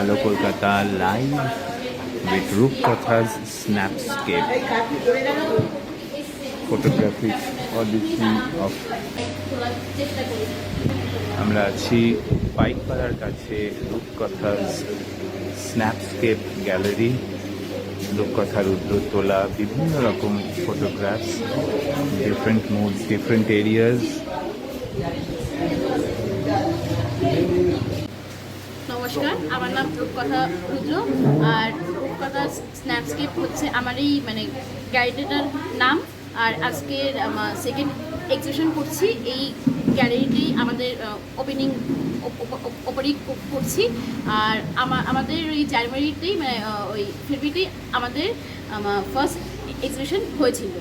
Hello Kolkata live with Rupkatha's Snapscape photographic audition of আমরা আছি পাইকপাড়ার কাছে রূপকথা's স্ন্যাপস্কেপ গ্যালারি। রূপকথার রুদ্র তোলা বিভিন্ন রকম photographs, different moods, different areas. নমস্কার, আমার নাম রূপকথা রুদ্র, আর রূপকথা স্ন্যাপস্কেপ হচ্ছে আমার এই গ্যালারিটার নাম। আর আজকের সেকেন্ড এক্সিবিশন করছি এই গ্যালারিতেই, আমাদের ওপেনিং করছি। আর আমাদের ওই জানুয়ারিতেই ওই ফেব্রুয়ারিতেই আমাদের ফার্স্ট এক্সিবিশন হয়েছিল।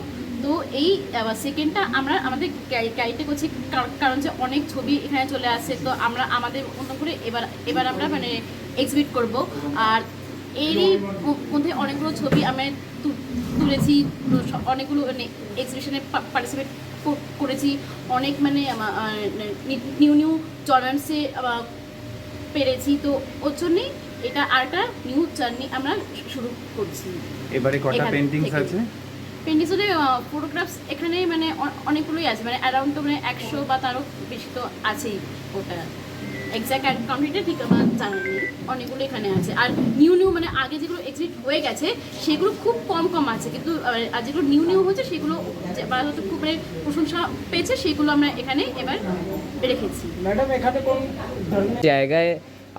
তো এই সেকেন্ডটা আমরা আমাদের গ্যালারিতে করছি কারণ যে অনেক ছবি এখানে চলে আসে, তো আমরা আমাদের মতো করে এবার আমরা এক্সিবিট করব। আর এরই মধ্যে অনেকগুলো ছবি আমরা তুলেছি, অনেকগুলো এক্সিবিশনে পার্টিসিপেট করেছি, অনেক নিউ জনার্সে পেরেছি। তো ওর জন্যই এটা আরেকটা নিউ জার্নি আমরা শুরু করছি। এবারে কটা পেন্টিংস আছে? পেন্টিংস হলে ফটোগ্রাফস এখানে অনেকগুলোই আছে, অ্যারাউন্ড তো 100 বা তারও বেশি তো আছেই। ওটা এক্স্যাক্ট কমপ্লিটে ঠিক আমার জানা নেই, অনেকগুলো এখানে আছে। আর নিউ আগে যেগুলো এক্সিট হয়ে গেছে সেগুলো খুব কম আছে, কিন্তু আর যেগুলো নিউ হচ্ছে সেগুলো হয়তো খুব প্রশংসা পেয়েছে, সেগুলো আমরা এখানে এবার রেখেছি। ম্যাডাম, এখানে কোন জায়গায়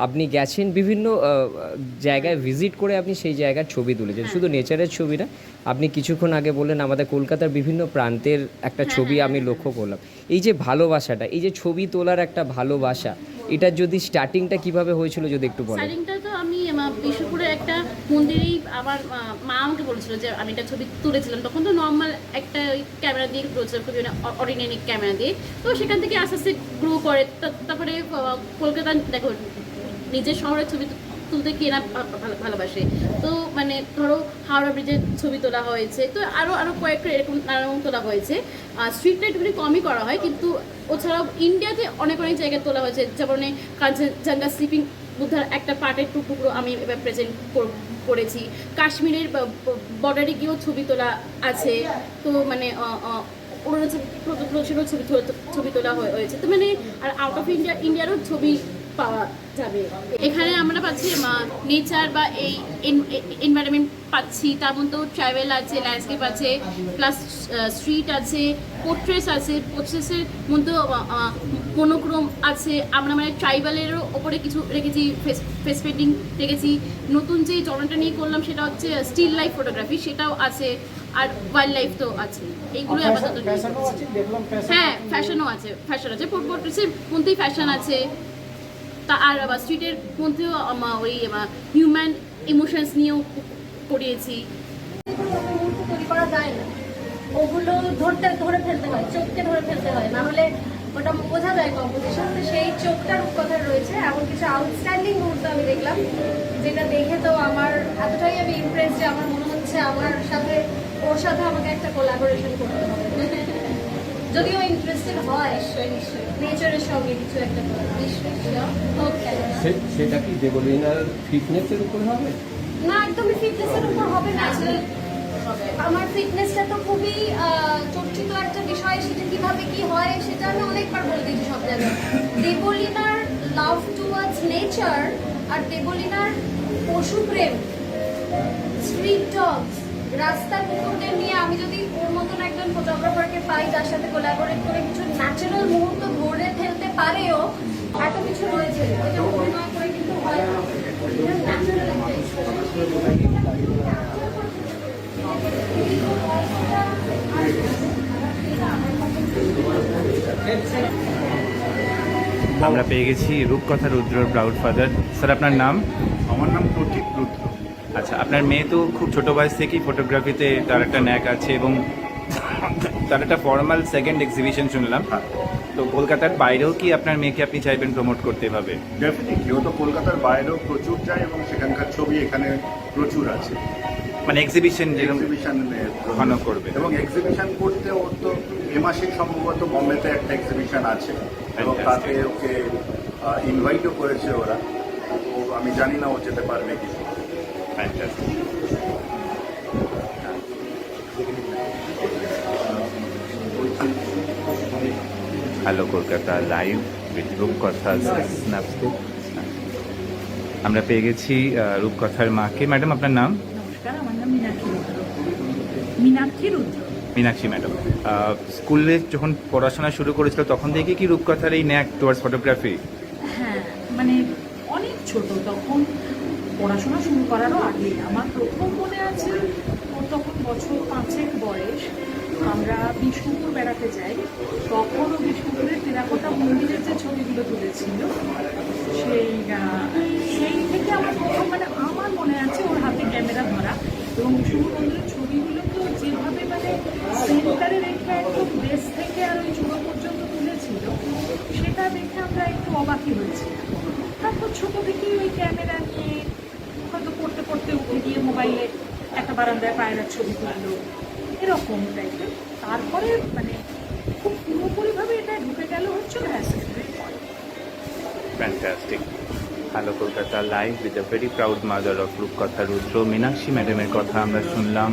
আপনি গেছেন, বিভিন্ন জায়গায় ভিজিট করে আপনি সেই জায়গার ছবি তুলেছেন, শুধু নেচারের ছবি না, আপনি কিছুক্ষণ আগে বললেন আমাদের কলকাতার বিভিন্ন প্রান্তের একটা ছবি আমি লক্ষ্য করলাম। এই যে ভালোবাসাটা, এই যে ছবি তোলার একটা ভালোবাসা, এটার যদি স্টার্টিংটা কিভাবে হয়েছিল যদি একটু বলেন। স্টার্টিংটা তো আমি বিষ্ণুপুরের একটা মন্দিরেই আমার মা আমাকে বলেছিল যে আমি একটা ছবি তুলেছিলাম, তখন তো নর্মাল একটা ক্যামেরা দিয়ে তুলেছিলাম, খুবই অর্ডিনারি ক্যামেরা দিয়ে। তো সেখান থেকে আস্তে আস্তে গ্রো করে, তারপরে কলকাতা দেখো নিজের শহরের ছবি তুলতে কে না ভালোবাসে। তো ধরো হাওড়া ব্রিজের ছবি তোলা হয়েছে, তো আরও কয়েকটা এরকম নানারকম তোলা হয়েছে। স্ট্রিটটা একটুখানি কমই করা হয়, কিন্তু ওছাড়াও ইন্ডিয়াতে অনেক জায়গায় তোলা হয়েছে, যেমন কাঞ্চনজঙ্ঘা স্লিপিং বুদ্ধার একটা পার্টের টুকরো আমি এবার প্রেজেন্ট করেছি। কাশ্মীরের বর্ডারে গিয়েও ছবি তোলা আছে, তো অরুণাচল প্রদেশেরও ছবি তোলা হয়েছে। তো আর আউট অফ ইন্ডিয়ারও ছবি পাওয়া যাবে। এখানে আমরা পাচ্ছি নেচার বা এই এনভায়রনমেন্ট পাচ্ছি, তার মধ্যেও ট্রাভেল আছে, ল্যান্ডস্কেপ আছে, প্লাস স্ট্রিট আছে, পোর্ট্রেটস আছে, পোর্ট্রেটসের মধ্যেও মনোক্রোম আছে। আমরা ট্রাইবালেরও ওপরে কিছু রেখেছি, ফেস পেন্টিং রেখেছি। নতুন যে জনটা নিয়ে করলাম সেটা হচ্ছে স্টিল লাইফ ফটোগ্রাফি, সেটাও আছে। আর ওয়াইল্ড লাইফ তো আছে, এইগুলো আপাতত। হ্যাঁ, ফ্যাশনও আছে, পোর্ট্রেটসের মধ্যেই ফ্যাশন আছে। তা আর স্ট্রিটের মধ্যেও ওই হিউম্যান ইমোশনস নিয়েও করিয়েছি। তৈরি করা যায় না, ওগুলো ধরে ফেলতে হয়, চোখকে ধরে ফেলতে হয়, না হলে ওটা বোঝা যায় কম্পোজিশন। তো সেই চোখটার কথা রয়েছে। এমন কিছু আউটস্ট্যান্ডিং মুহূর্ত আমি দেখলাম, যেটা দেখে তো আমার এতটাই আমি ইমপ্রেস যে আমার মনে হচ্ছে ওর সাথে আমাকে একটা কোলাবোরেশন করতে হবে। যদিও ইন্টারেস্টেড হয় নেচারের সঙ্গে কিছু একটা সেটা কি দেবলীনার ফিটনেসের উপর হবে? না, একদমই ফিটনেসের উপর হবে না। আমার ফিটনেসটা তো খুবই চর্চিত একটা বিষয়, সেটা কিভাবে কি হয় সেটা আমি অনেকবার বলে দিয়েছি সব জায়গায়। দেবলীনার লাভ টুয়ার্ডস নেচার আর দেবলীনার পশুপ্রেম, স্ট্রিট ডগস, রাস্তার কুকুরদের নিয়ে আমি যদি ওর মতন একজন ফটোগ্রাফারকে পাই যার সাথে কোলাবোরেট করে কিছু ন্যাচারাল মুহূর্ত ধরে ফেলতে পারেও, এত কিছু রয়েছে, ওইটা অভিনয় করে কিন্তু হয় না। ন্যাচারাল আমরা পেয়ে গেছি রূপকথা রুদ্রর প্রাউড ফাদার। স্যার, আপনার নাম? আমার নাম প্রতীক রুদ্র। আচ্ছা, আপনার মেয়ে তো খুব ছোট বয়স থেকেই ফটোগ্রাফিতে তার একটা ন্যাক আছে, এবং তার একটা ফর্মাল সেকেন্ড এক্সিবিশন শুনলাম। তো কলকাতার বাইরেও কি আপনার মেয়েকে আপনি চাইবেন প্রমোট করতে এভাবে? ডেফিনেটলি, ও তো কলকাতার বাইরেও প্রচুর যায় এবং সেখানকার ছবি এখানে প্রচুর আছে। এক্সিবিশন ঘন করবে, এবং এক্সিবিশন করতে ওর তো এ মাসে সম্ভবত বম্বেতে একটা এক্সিবিশন আছে, এবং তাতে ওকে ইনভাইটও করেছে ওরা। ও আমি জানি না ও যেতে পারবে কি। Fantastic. Hello Kolkata live with রূপকথা স্ন্যাপস্টিক। আমরা পেয়ে গেছি রূপকথার মাকে। ম্যাডাম আপনার নাম? নমস্কার, আমার নাম মীনাক্ষী রুদ্র। মীনাক্ষী রুদ্র। মীনাক্ষী ম্যাডাম, স্কুলে যখন পড়াশোনা শুরু করেছিল তখন থেকে কি রূপকথার এই ন্যাক টুয়ার্ডস ফটোগ্রাফি? হ্যাঁ, মানে অনেক ছোট তখন, পড়াশোনা শুরু করারও আগে। আমার প্রথম মনে আছে, ওর তখন বছর 5 বয়স, আমরা বিষ্ণুপুর বেড়াতে যাই। তখনও বিষ্ণুপুরের টেরাকোটা মন্দিরের যে ছবিগুলো তুলেছিল, সেই থেকে আমার প্রথম, মানে আমার মনে আছে ওর হাতে ক্যামেরা ধরা, এবং বিষ্ণুপুর মন্দিরের ছবিগুলো তো যেভাবে মানে সেন্টারে রেখে একদম বেস থেকে আর ওই চূড়ো পর্যন্ত তুলেছিল, সেটা দেখে আমরা একটু অবাকই হয়েছিলাম। তারপর ছোটো থেকেই ওই ক্যামেরা নিয়ে হয়তো পড়তে পড়তে উঠে গিয়ে মোবাইলে একটা বারান্দায় পায়রার ছবি তুললো, এরকম টাইপের। তারপরে মানে খুব পুরোপুরিভাবে এটা ঢুকে গেল হচ্ছে হায়ার সেকেন্ডারির পরে। Fantastic. Hello Kolkata live with the very proud mother of রূপকথা রুদ্র। মীনাক্ষী ম্যাডামের কথা আমরা শুনলাম।